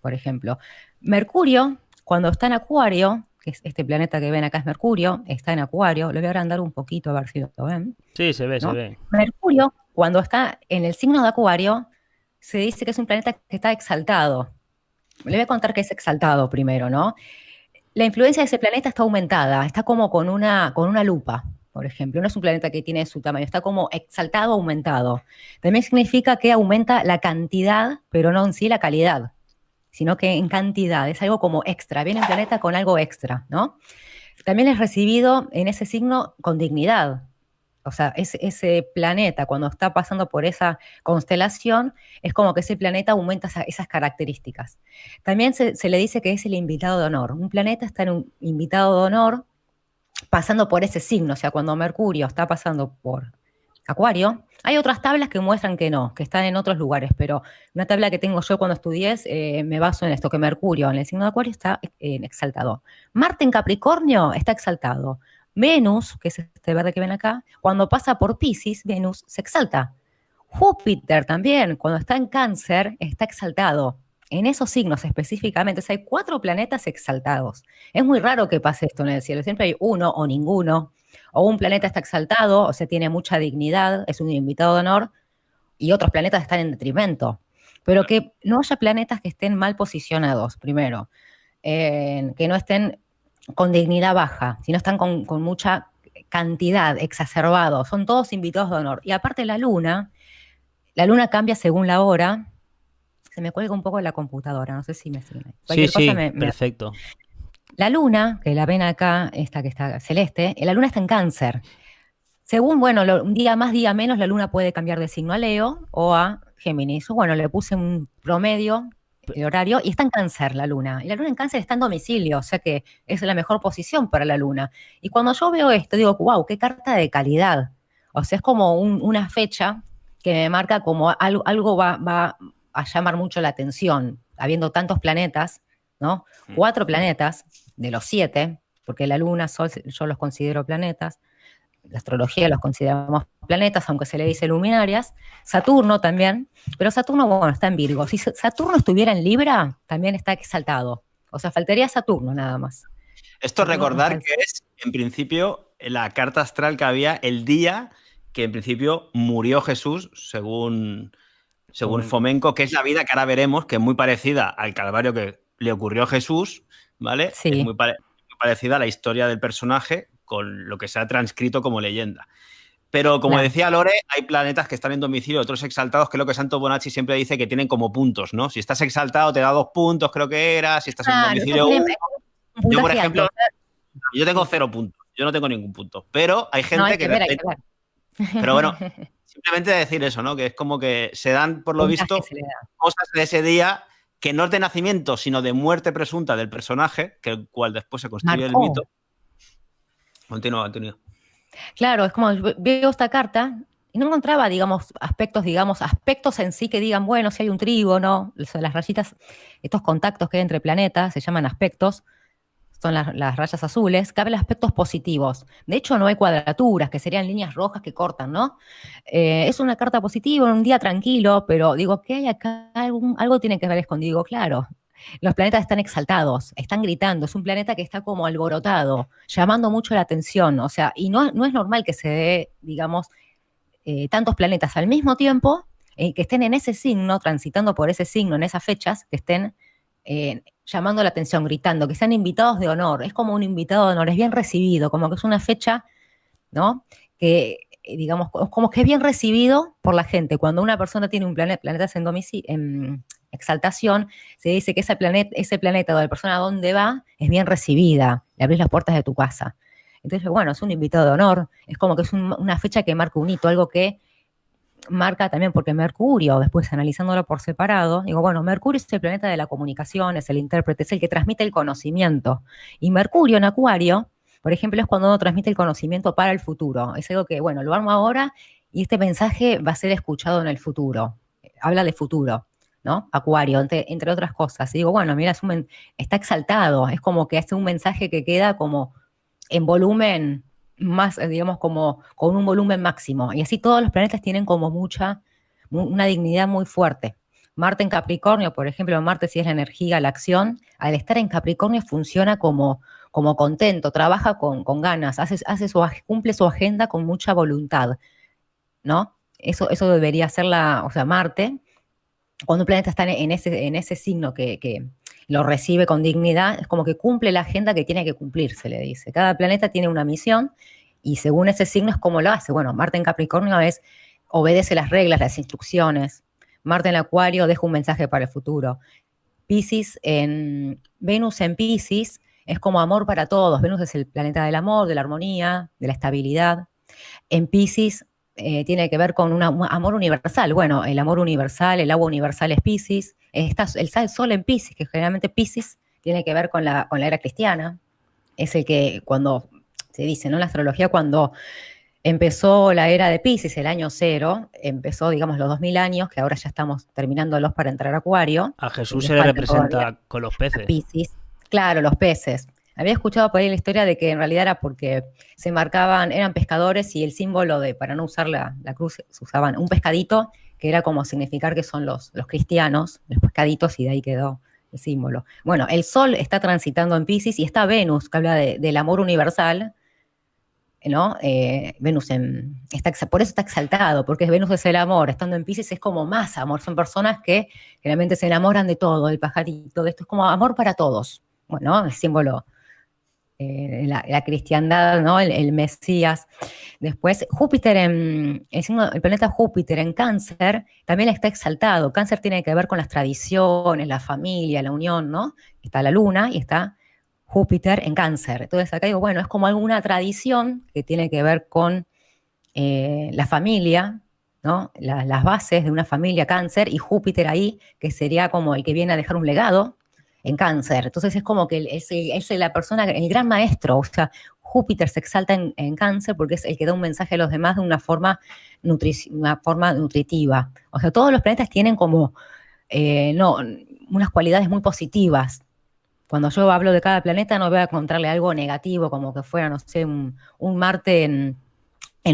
por ejemplo. Mercurio, cuando está en Acuario, que es este planeta que ven acá es Mercurio, está en Acuario, lo voy a agrandar un poquito a ver si lo ven. Sí, se ve, ¿no? Se ve. Mercurio, cuando está en el signo de Acuario, se dice que es un planeta que está exaltado. Le voy a contar que es exaltado primero, ¿no? La influencia de ese planeta está aumentada, está como con una lupa, por ejemplo. No es un planeta que tiene su tamaño, está como exaltado, aumentado. También significa que aumenta la cantidad, pero no en sí la calidad, sino que en cantidad, es algo como extra. Viene un planeta con algo extra, ¿no? También es recibido en ese signo con dignidad. O sea, ese planeta, cuando está pasando por esa constelación, es como que ese planeta aumenta esas características. También se le dice que es el invitado de honor. Un planeta está en un invitado de honor pasando por ese signo. O sea, cuando Mercurio está pasando por Acuario, hay otras tablas que muestran que no, que están en otros lugares, pero una tabla que tengo yo cuando estudié me baso en esto, que Mercurio en el signo de Acuario está exaltado. Marte en Capricornio está exaltado. Venus, que es este verde que ven acá, cuando pasa por Piscis, Venus se exalta. Júpiter también, cuando está en Cáncer, está exaltado. en esos signos específicamente, o sea, hay 4 planetas exaltados. Es muy raro que pase esto en el cielo, siempre hay uno o ninguno, o un planeta está exaltado, o sea, tiene mucha dignidad, es un invitado de honor, y otros planetas están en detrimento. Pero que no haya planetas que estén mal posicionados, primero, que no estén con dignidad baja, sino están con mucha cantidad, exacerbados, son todos invitados de honor. Y aparte la luna cambia según la hora. Se me cuelga un poco la computadora, no sé si me siguen. Sí, perfecto. La luna, que la ven acá, esta que está celeste, la luna está en Cáncer. Según, bueno, un día más, día menos, la luna puede cambiar de signo a Leo o a Géminis. Bueno, le puse un promedio de horario y está en Cáncer la luna. Y la luna en Cáncer está en domicilio, o sea que es la mejor posición para la luna. Y cuando yo veo esto, digo, wow, qué carta de calidad. O sea, es como una fecha que me marca como algo va a llamar mucho la atención, habiendo tantos planetas, ¿no? 4 planetas de los 7, porque la Luna, Sol, yo los considero planetas, la astrología los consideramos planetas, aunque se le dice luminarias, Saturno también, pero Saturno, bueno, está en Virgo. Si Saturno estuviera en Libra, también está exaltado. O sea, faltaría Saturno nada más. Esto recordar que es, en principio, la carta astral que había el día que, en principio, murió Jesús, según Fomenko, que es la vida que ahora veremos, que es muy parecida al calvario que le ocurrió a Jesús, ¿vale? Sí. Es muy parecida a la historia del personaje con lo que se ha transcrito como leyenda. Pero, como decía Lore, hay planetas que están en domicilio, otros exaltados, que es lo que Santo Bonacci siempre dice que tienen como puntos, ¿no? Si estás exaltado te da 2 puntos, creo que era, si estás en domicilio 1. Yo, por ejemplo, yo tengo 0 puntos, yo no tengo ningún punto, pero hay gente que ver. Pero bueno, simplemente decir eso, ¿no? Que es como que se dan, por lo visto, cosas de ese día que no es de nacimiento, sino de muerte presunta del personaje, que el cual después se construye el mito. Continúa, Antonio. Claro, es como veo esta carta y no encontraba, digamos, aspectos en sí que digan, bueno, si hay un trígono, las rayitas, estos contactos que hay entre planetas se llaman aspectos, son las rayas azules, que hablan de aspectos positivos. De hecho, no hay cuadraturas, que serían líneas rojas que cortan, ¿no? Es una carta positiva, un día tranquilo, pero digo, ¿qué hay acá? Algo tiene que ver escondido, claro. Los planetas están exaltados, están gritando, es un planeta que está como alborotado, llamando mucho la atención, o sea, y no es normal que se dé, digamos, tantos planetas al mismo tiempo, que estén en ese signo, transitando por ese signo, en esas fechas, que estén llamando la atención, gritando, que sean invitados de honor, es como un invitado de honor, es bien recibido, como que es una fecha, ¿no? Que, digamos, como que es bien recibido por la gente. Cuando una persona tiene un planetas en domicilio, en exaltación, se dice que ese planeta o la persona a donde va es bien recibida, le abrís las puertas de tu casa. Entonces, bueno, es un invitado de honor, es como que es una fecha que marca un hito, algo que marca también, porque Mercurio, después analizándolo por separado, digo, bueno, Mercurio es el planeta de la comunicación, es el intérprete, es el que transmite el conocimiento. Y Mercurio en Acuario, por ejemplo, es cuando uno transmite el conocimiento para el futuro. Es algo que, bueno, lo armo ahora y este mensaje va a ser escuchado en el futuro. Habla de futuro, ¿no? Acuario, entre otras cosas. Y digo, bueno, mira, está exaltado, es como que hace un mensaje que queda como en volumen más, digamos, como con un volumen máximo. Y así todos los planetas tienen como una dignidad muy fuerte. Marte en Capricornio, por ejemplo, Marte si es la energía, la acción, al estar en Capricornio funciona como contento, trabaja con ganas, cumple su agenda con mucha voluntad, ¿no? Eso debería ser Marte, cuando un planeta está en ese signo que lo recibe con dignidad, es como que cumple la agenda que tiene que cumplir, se le dice. Cada planeta tiene una misión y según ese signo es como lo hace. Bueno, Marte en Capricornio obedece las reglas, las instrucciones. Marte en Acuario deja un mensaje para el futuro. Venus en Piscis es como amor para todos. Venus es el planeta del amor, de la armonía, de la estabilidad. En Piscis tiene que ver con un amor universal. Bueno, el amor universal, el agua universal es Piscis. Está el Sol en Piscis, que generalmente Piscis tiene que ver con la era cristiana. Es el que cuando se dice, ¿no? En la astrología, cuando empezó la era de Piscis, el año 0, empezó, digamos, los 2000 años, que ahora ya estamos terminándolos para entrar a Acuario. A Jesús se le representa con los peces. Piscis, claro, los peces. Había escuchado por ahí la historia de que en realidad era porque eran pescadores y el símbolo para no usar la cruz, se usaban un pescadito que era como significar que son los cristianos, los pescaditos, y de ahí quedó el símbolo. Bueno, el Sol está transitando en Piscis y está Venus, que habla del amor universal, ¿no? Venus por eso está exaltado, porque Venus es el amor. Estando en Piscis es como más amor. Son personas que realmente se enamoran de todo, del pajarito, de esto. Es como amor para todos. Bueno, el símbolo, la cristiandad, ¿no? El Mesías. Después, Júpiter, el planeta Júpiter en Cáncer también está exaltado. Cáncer tiene que ver con las tradiciones, la familia, la unión, ¿no? Está la Luna y está Júpiter en Cáncer. Entonces acá digo, bueno, es como alguna tradición que tiene que ver con la familia, ¿no? Las bases de una familia Cáncer, y Júpiter ahí, que sería como el que viene a dejar un legado en Cáncer. Entonces es como que es la persona, el gran maestro. O sea, Júpiter se exalta en Cáncer porque es el que da un mensaje a los demás de una forma nutritiva. O sea, todos los planetas tienen como unas cualidades muy positivas. Cuando yo hablo de cada planeta no voy a encontrarle algo negativo, como que fuera, no sé, un Marte en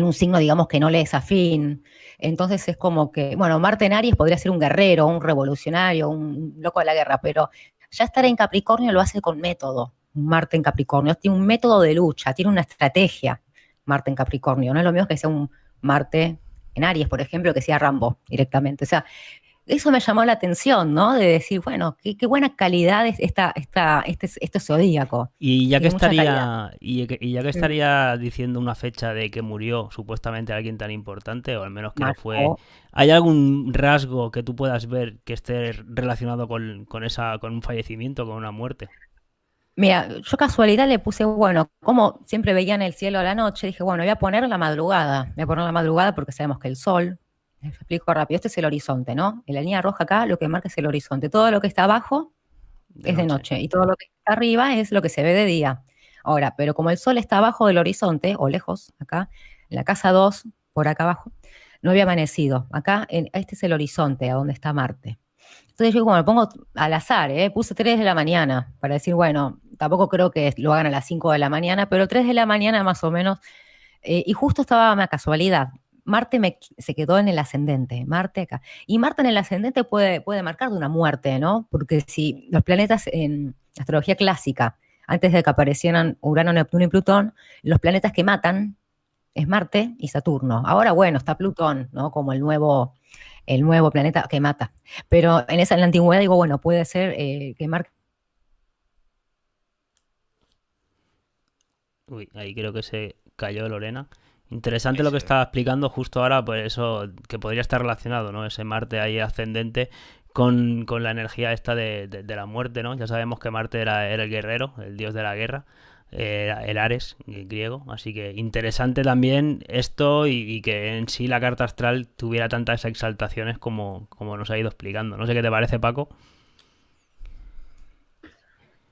un signo, digamos, que no le es afín. Entonces es como que, bueno, Marte en Aries podría ser un guerrero, un revolucionario, un loco de la guerra, pero ya estar en Capricornio lo hace con método. Marte en Capricornio tiene un método de lucha, tiene una estrategia. Marte en Capricornio, no es lo mismo que sea un Marte en Aries, por ejemplo, que sea Rambo directamente. O sea, eso me llamó la atención, ¿no? De decir, bueno, qué buena calidad es este zodíaco. Y ya que estaría diciendo una fecha de que murió supuestamente alguien tan importante, o al menos que no fue, ¿hay algún rasgo que tú puedas ver que esté relacionado con un fallecimiento, con una muerte? Mira, yo casualidad le puse, bueno, como siempre veía en el cielo a la noche, dije, bueno, voy a poner la madrugada. Voy a poner la madrugada porque sabemos que el sol, les explico rápido, este es el horizonte, ¿no? En la línea roja acá lo que marca es el horizonte. Todo lo que está abajo es de noche y todo lo que está arriba es lo que se ve de día. Ahora, pero como el sol está abajo del horizonte, o lejos, acá, en la casa 2, por acá abajo, no había amanecido. Acá, este es el horizonte, a donde está Marte. Entonces yo, bueno, lo pongo al azar, puse 3 de la mañana, para decir, bueno, tampoco creo que lo hagan a las 5 de la mañana, pero 3 de la mañana más o menos, y justo estaba una casualidad. Marte se quedó en el ascendente, Marte acá. Y Marte en el ascendente puede marcar de una muerte, ¿no? Porque si los planetas en astrología clásica, antes de que aparecieran Urano, Neptuno y Plutón, los planetas que matan es Marte y Saturno. Ahora, bueno, está Plutón, ¿no? Como el nuevo planeta que mata. Pero en la antigüedad digo, bueno, puede ser que marque. Uy, ahí creo que se cayó Lorena. Interesante lo que estaba explicando justo ahora, pues eso, que podría estar relacionado, ¿no? Ese Marte ahí ascendente con la energía esta de la muerte, ¿no? Ya sabemos que Marte era el guerrero, el dios de la guerra, el Ares griego, así que interesante también esto y que en sí la carta astral tuviera tantas exaltaciones como nos ha ido explicando. No sé qué te parece, Paco.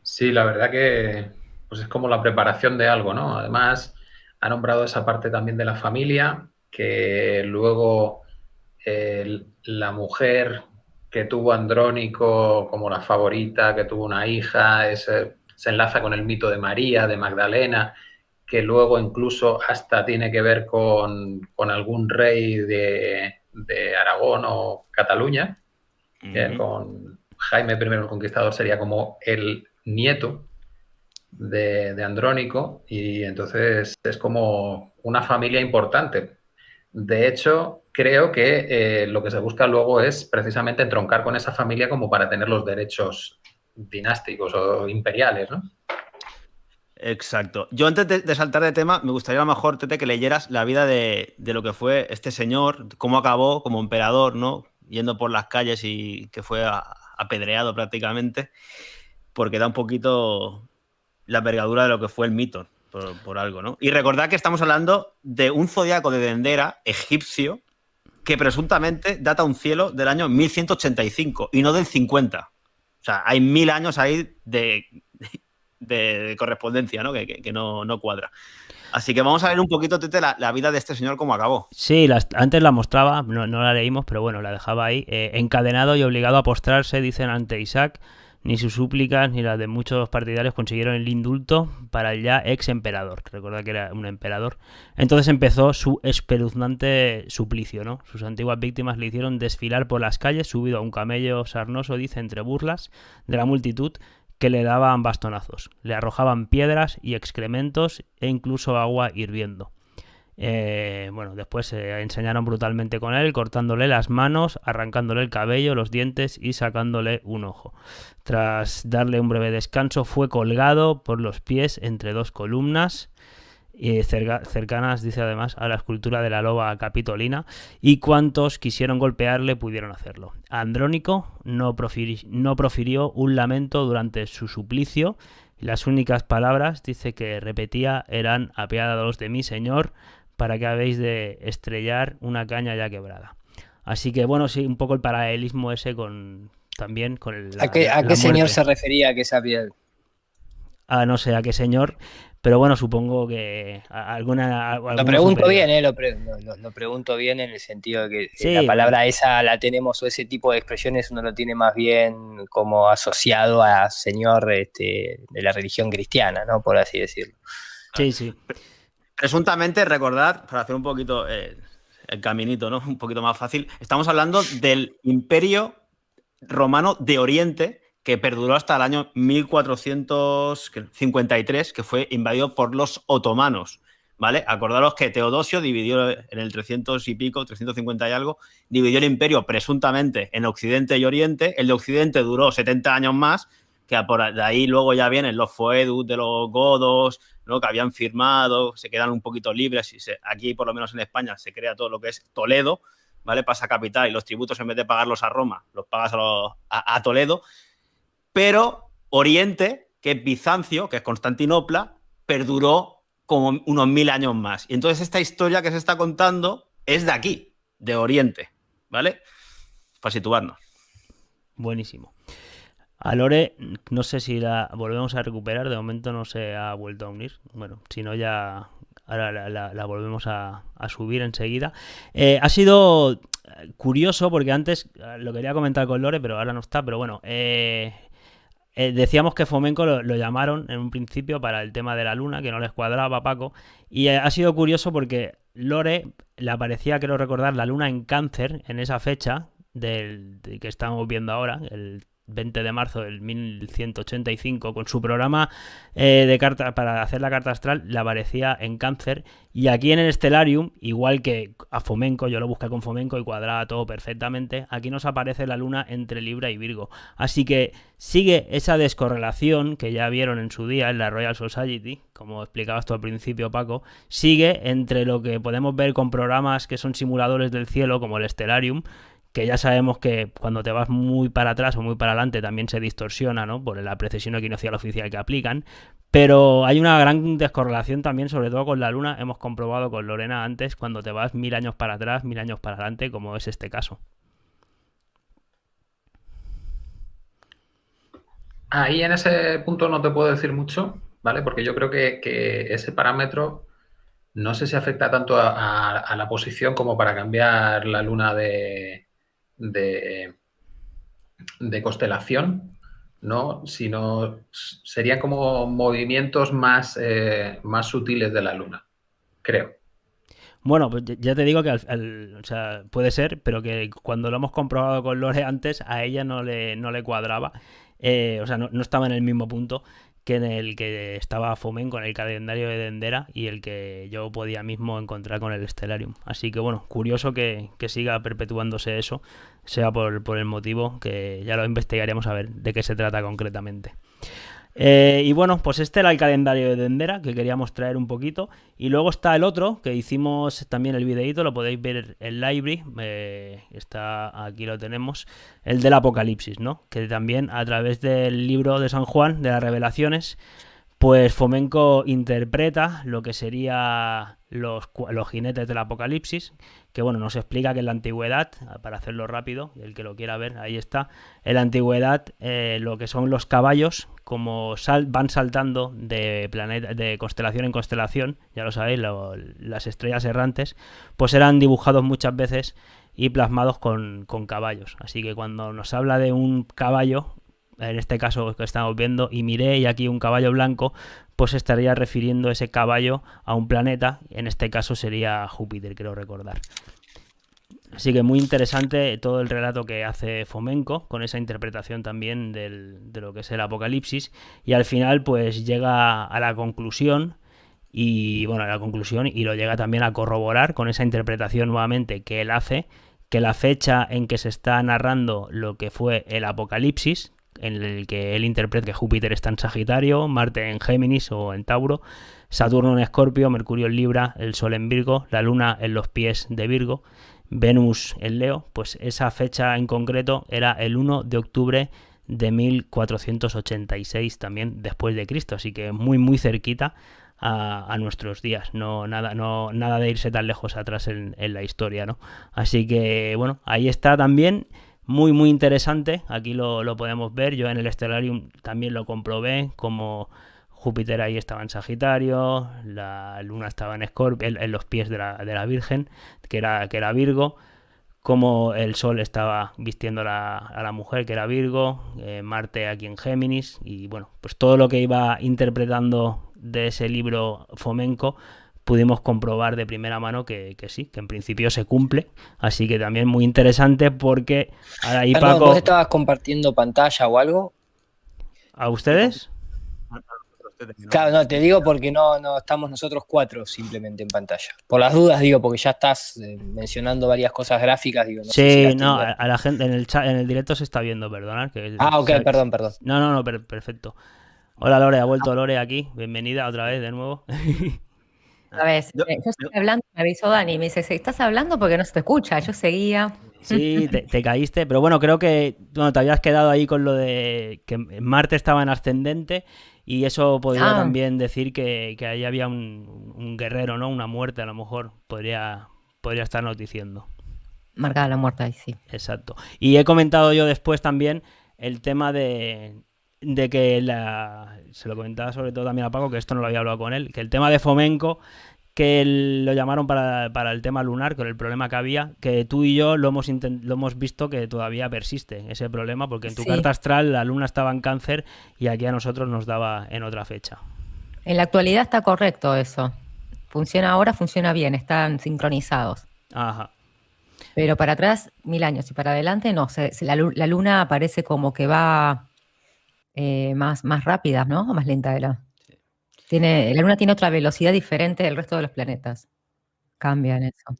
Sí, la verdad que pues es como la preparación de algo, ¿no? Además, ha nombrado esa parte también de la familia, que luego la mujer que tuvo Andrónico como la favorita, que tuvo una hija, se enlaza con el mito de María, de Magdalena, que luego incluso hasta tiene que ver con algún rey de Aragón o Cataluña, que con Jaime I el Conquistador sería como el nieto de Andrónico, y entonces es como una familia importante. De hecho, creo que lo que se busca luego es precisamente entroncar con esa familia como para tener los derechos dinásticos o imperiales, ¿no? Exacto. Yo antes de saltar de tema, me gustaría a lo mejor, Tete, que leyeras la vida de lo que fue este señor, cómo acabó como emperador, ¿no? Yendo por las calles y que fue apedreado prácticamente, porque da un poquito la envergadura de lo que fue el mito, por algo, ¿no? Y recordad que estamos hablando de un zodiaco de Dendera egipcio que presuntamente data un cielo del año 1185 y no del 50. O sea, hay 1000 años ahí de correspondencia, ¿no? Que no cuadra. Así que vamos a ver un poquito, Tete, la vida de este señor, cómo acabó. Sí, antes la mostraba, no la leímos, pero bueno, la dejaba ahí. Encadenado y obligado a postrarse, dicen, ante Isaac, ni sus súplicas ni las de muchos partidarios consiguieron el indulto para el ya ex emperador. Recuerda que era un emperador. Entonces empezó su espeluznante suplicio, ¿no? Sus antiguas víctimas le hicieron desfilar por las calles subido a un camello sarnoso, dice, entre burlas de la multitud, que le daban bastonazos, le arrojaban piedras y excrementos e incluso agua hirviendo. Bueno, después se enseñaron brutalmente con él, cortándole las manos, arrancándole el cabello, los dientes y sacándole un ojo. Tras darle un breve descanso, fue colgado por los pies entre dos columnas cercanas, dice, además, a la escultura de la loba capitolina, y cuantos quisieron golpearle pudieron hacerlo. Andrónico no profirió un lamento durante su suplicio, y las únicas palabras, dice, que repetía eran: apiadaos de mí, Señor, para que habéis de estrellar una caña ya quebrada. Así que bueno, sí, un poco el paralelismo ese también con el... ¿A qué señor se refería a que esa piedra? No sé a qué señor, pero bueno, supongo que lo pregunto bien, lo pregunto bien en el sentido de que sí, la palabra esa la tenemos, o ese tipo de expresiones uno lo tiene más bien como asociado a señor de la religión cristiana, ¿no? Por así decirlo. Sí, sí. Presuntamente, recordad, para hacer un poquito el caminito, ¿no? Un poquito más fácil, estamos hablando del Imperio Romano de Oriente, que perduró hasta el año 1453, que fue invadido por los otomanos, ¿vale? Acordaros que Teodosio dividió en el 300 y pico, 350 y algo, dividió el imperio presuntamente en Occidente y Oriente. El de Occidente duró 70 años más, que por de ahí luego ya vienen los foedus de los godos, ¿no? Que habían firmado, se quedan un poquito libres, y aquí, por lo menos en España, se crea todo lo que es Toledo, ¿vale? Pasa a capital y los tributos, en vez de pagarlos a Roma, los pagas a Toledo. Pero Oriente, que es Bizancio, que es Constantinopla, perduró como unos 1000 años más. Y entonces esta historia que se está contando es de aquí, de Oriente, ¿vale? Para situarnos. Buenísimo. A Lore, no sé si la volvemos a recuperar, de momento no se ha vuelto a unir. Bueno, si no ya ahora la volvemos a subir enseguida. Ha sido curioso porque antes lo quería comentar con Lore, pero ahora no está, pero bueno... decíamos que Fomenko lo llamaron en un principio para el tema de la luna, que no les cuadraba a Paco, y ha sido curioso porque Lore le aparecía, creo recordar, la luna en Cáncer en esa fecha que estamos viendo ahora, el 20 de marzo del 1185, con su programa de carta para hacer la carta astral, le aparecía en Cáncer. Y aquí en el Stellarium, igual que a Fomenko, yo lo busqué con Fomenko y cuadraba todo perfectamente, aquí nos aparece la luna entre Libra y Virgo. Así que sigue esa descorrelación que ya vieron en su día en la Royal Society, como explicabas tú al principio, Paco, sigue entre lo que podemos ver con programas que son simuladores del cielo, como el Stellarium, que ya sabemos que cuando te vas muy para atrás o muy para adelante también se distorsiona, ¿no? Por la precesión equinoccial oficial que aplican. Pero hay una gran descorrelación también, sobre todo con la luna. Hemos comprobado con Lorena antes, cuando te vas 1000 años para atrás, 1000 años para adelante, como es este caso. Ahí en ese punto no te puedo decir mucho, ¿vale? Porque yo creo que ese parámetro no sé si afecta tanto a la posición como para cambiar la luna de constelación, ¿no? Sino serían como movimientos más sutiles de la luna, creo. Bueno, pues ya te digo que o sea, puede ser, pero que cuando lo hemos comprobado con Lore antes, a ella no le cuadraba. O sea, no estaba en el mismo punto que en el que estaba Fomenko en el calendario de Dendera y el que yo podía mismo encontrar con el Stellarium. Así que bueno, curioso que siga perpetuándose eso, sea por el motivo que ya lo investigaremos a ver de qué se trata concretamente. Y bueno, pues este era el calendario de Dendera que queríamos traer un poquito. Y luego está el otro, que hicimos también el videíto, lo podéis ver en Library, está aquí, lo tenemos, el del Apocalipsis, ¿no? Que también a través del libro de San Juan, de las Revelaciones, pues Fomenko interpreta lo que sería los jinetes del Apocalipsis, que bueno, nos explica que en la antigüedad, para hacerlo rápido, el que lo quiera ver, ahí está, en la antigüedad lo que son los caballos, como van saltando de constelación en constelación, ya lo sabéis, las estrellas errantes, pues eran dibujados muchas veces y plasmados con caballos. Así que cuando nos habla de un caballo, en este caso que estamos viendo, y miré y aquí un caballo blanco, pues estaría refiriendo ese caballo a un planeta, en este caso sería Júpiter, creo recordar. Así que muy interesante todo el relato que hace Fomenko, con esa interpretación también de lo que es el Apocalipsis, y al final pues llega a la conclusión, y bueno, a la conclusión, y lo llega también a corroborar con esa interpretación nuevamente que él hace, que la fecha en que se está narrando lo que fue el Apocalipsis, en el que él interpreta que Júpiter está en Sagitario, Marte en Géminis o en Tauro, Saturno en Escorpio, Mercurio en Libra, el Sol en Virgo, la Luna en los pies de Virgo, Venus en Leo, pues esa fecha en concreto era el 1 de octubre de 1486 también después de Cristo, así que muy muy cerquita a nuestros días, nada de irse tan lejos atrás en la historia, ¿no? Así que bueno, ahí está también, muy muy interesante, aquí lo podemos ver, yo en el Stellarium también lo comprobé, como Júpiter ahí estaba en Sagitario, la Luna estaba en Escorpio, en los pies de la Virgen, que era Virgo, como el Sol estaba vistiendo a la mujer, que era Virgo, Marte aquí en Géminis, y bueno, pues todo lo que iba interpretando de ese libro Fomenko, pudimos comprobar de primera mano que sí, que en principio se cumple, así que también muy interesante porque ahí Paco... ¿Vos estabas compartiendo pantalla o algo? ¿A ustedes? Claro, no, te digo porque no estamos nosotros 4 simplemente en pantalla. Por las dudas digo, porque ya estás mencionando varias cosas gráficas, digo, no sí, sé si no, a la gente en el chat, en el directo se está viendo, perdonad. Ok, perdón. No, perfecto. Hola Lore, ha vuelto Lore aquí, bienvenida otra vez de nuevo. A ver, yo estoy hablando, me avisó Dani, me dice, ¿estás hablando? Porque no se te escucha, yo seguía. Sí, te caíste, pero bueno, creo que te habías quedado ahí con lo de que Marte estaba en ascendente y eso podría también decir que ahí había un guerrero, ¿no? Una muerte, a lo mejor podría estarnos diciendo. Marcada la muerte ahí, sí. Exacto. Y he comentado yo después también el tema de que se lo comentaba sobre todo también a Paco, que esto no lo había hablado con él, que el tema de Fomenko, que lo llamaron para el tema lunar, con el problema que había, que tú y yo lo hemos visto que todavía persiste ese problema, porque en tu carta astral la luna estaba en Cáncer y aquí a nosotros nos daba en otra fecha. En la actualidad está correcto eso. Funciona ahora, funciona bien, están sincronizados. Ajá. Pero para atrás, 1000 años, y para adelante no. La luna aparece como que va más rápida, ¿no? O más lenta la luna tiene otra velocidad diferente del resto de los planetas. Cambia en eso.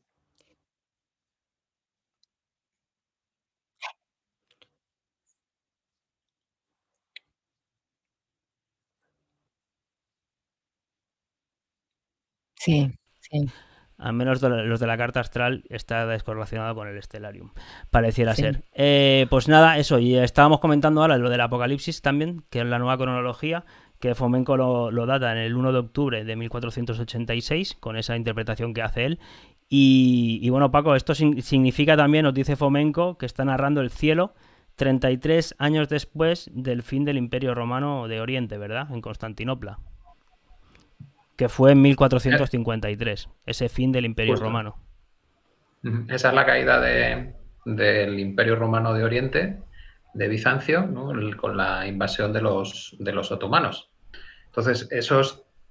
Sí. Al menos los de la carta astral está descorrelacionado con el Stellarium, pareciera ser. Pues nada, eso, y estábamos comentando ahora lo del Apocalipsis también, que es la nueva cronología, que Fomenko lo data en el 1 de octubre de 1486, con esa interpretación que hace él. Y bueno, Paco, esto significa también, nos dice Fomenko, que está narrando el cielo 33 años después del fin del Imperio Romano de Oriente, ¿verdad? En Constantinopla. Que fue en 1453, ese fin del Imperio Romano. Esa es la caída del Imperio Romano de Oriente, de Bizancio, ¿no? Con la invasión de los otomanos. Entonces,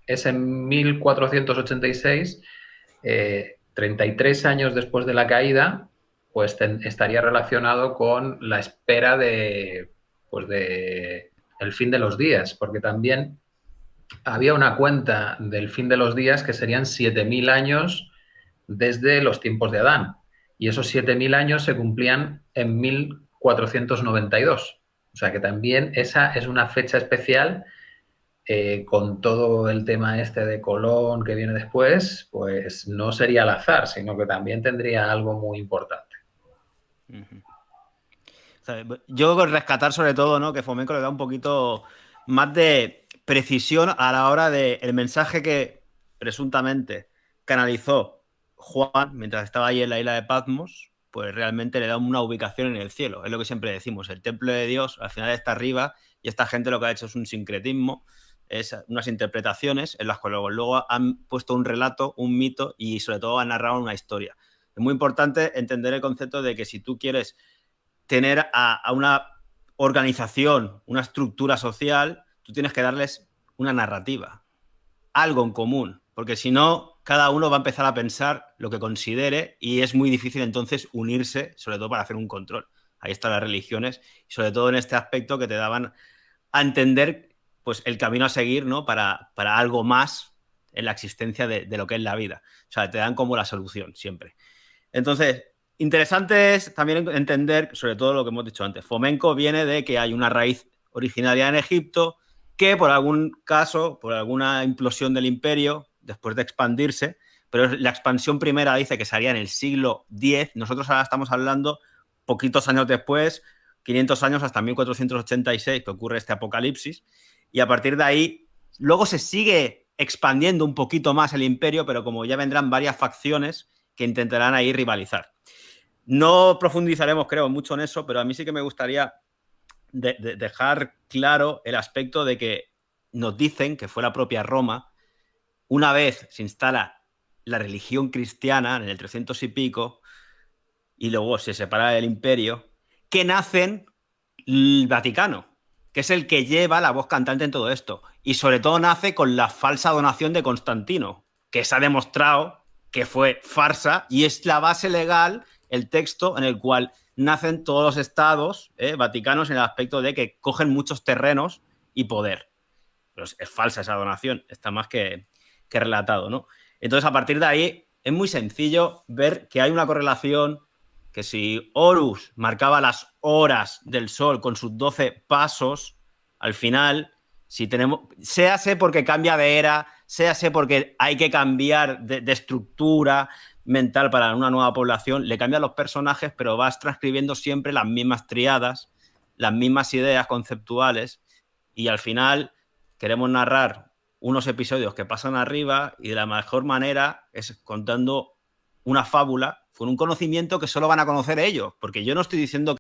es en 1486, 33 años después de la caída, pues estaría relacionado con la espera de el fin de los días, porque también había una cuenta del fin de los días que serían 7000 años desde los tiempos de Adán. Y esos 7000 años se cumplían en 1492. O sea que también esa es una fecha especial, con todo el tema este de Colón que viene después, pues no sería al azar, sino que también tendría algo muy importante. Yo rescatar sobre todo, ¿no?, que Fomenko le da un poquito más de precisión a la hora del mensaje que presuntamente canalizó Juan mientras estaba ahí en la isla de Patmos, pues realmente le da una ubicación en el cielo. Es lo que siempre decimos, el templo de Dios al final está arriba y esta gente lo que ha hecho es un sincretismo, es unas interpretaciones en las que luego han puesto un relato, un mito y sobre todo han narrado una historia. Es muy importante entender el concepto de que si tú quieres tener a una organización, una estructura social, tú tienes que darles una narrativa, algo en común, porque si no, cada uno va a empezar a pensar lo que considere y es muy difícil entonces unirse, sobre todo para hacer un control. Ahí están las religiones, y sobre todo en este aspecto que te daban a entender pues, el camino a seguir, ¿no? para algo más en la existencia de lo que es la vida. O sea, te dan como la solución siempre. Entonces, interesante es también entender, sobre todo lo que hemos dicho antes, Fomenko viene de que hay una raíz originaria en Egipto que por algún caso, por alguna implosión del imperio, después de expandirse, pero la expansión primera dice que sería en el siglo X, nosotros ahora estamos hablando poquitos años después, 500 años hasta 1486, que ocurre este apocalipsis, y a partir de ahí, luego se sigue expandiendo un poquito más el imperio, pero como ya vendrán varias facciones que intentarán ahí rivalizar. No profundizaremos, creo, mucho en eso, pero a mí sí que me gustaría dejar claro el aspecto de que nos dicen que fue la propia Roma, una vez se instala la religión cristiana en el 300 y pico, y luego se separa del imperio, que nacen el Vaticano, que es el que lleva la voz cantante en todo esto. Y sobre todo nace con la falsa donación de Constantino, que se ha demostrado que fue farsa y es la base legal, el texto en el cual nacen todos los estados vaticanos en el aspecto de que cogen muchos terrenos y poder. Pero es falsa esa donación, está más que relatado, ¿no? Entonces, a partir de ahí, es muy sencillo ver que hay una correlación, que si Horus marcaba las horas del sol con sus 12 pasos, al final, si tenemos, séase porque cambia de era, séase porque hay que cambiar de estructura mental para una nueva población, le cambian los personajes, pero vas transcribiendo siempre las mismas triadas, las mismas ideas conceptuales, y al final queremos narrar unos episodios que pasan arriba y de la mejor manera es contando una fábula con un conocimiento que solo van a conocer ellos, porque yo no estoy diciendo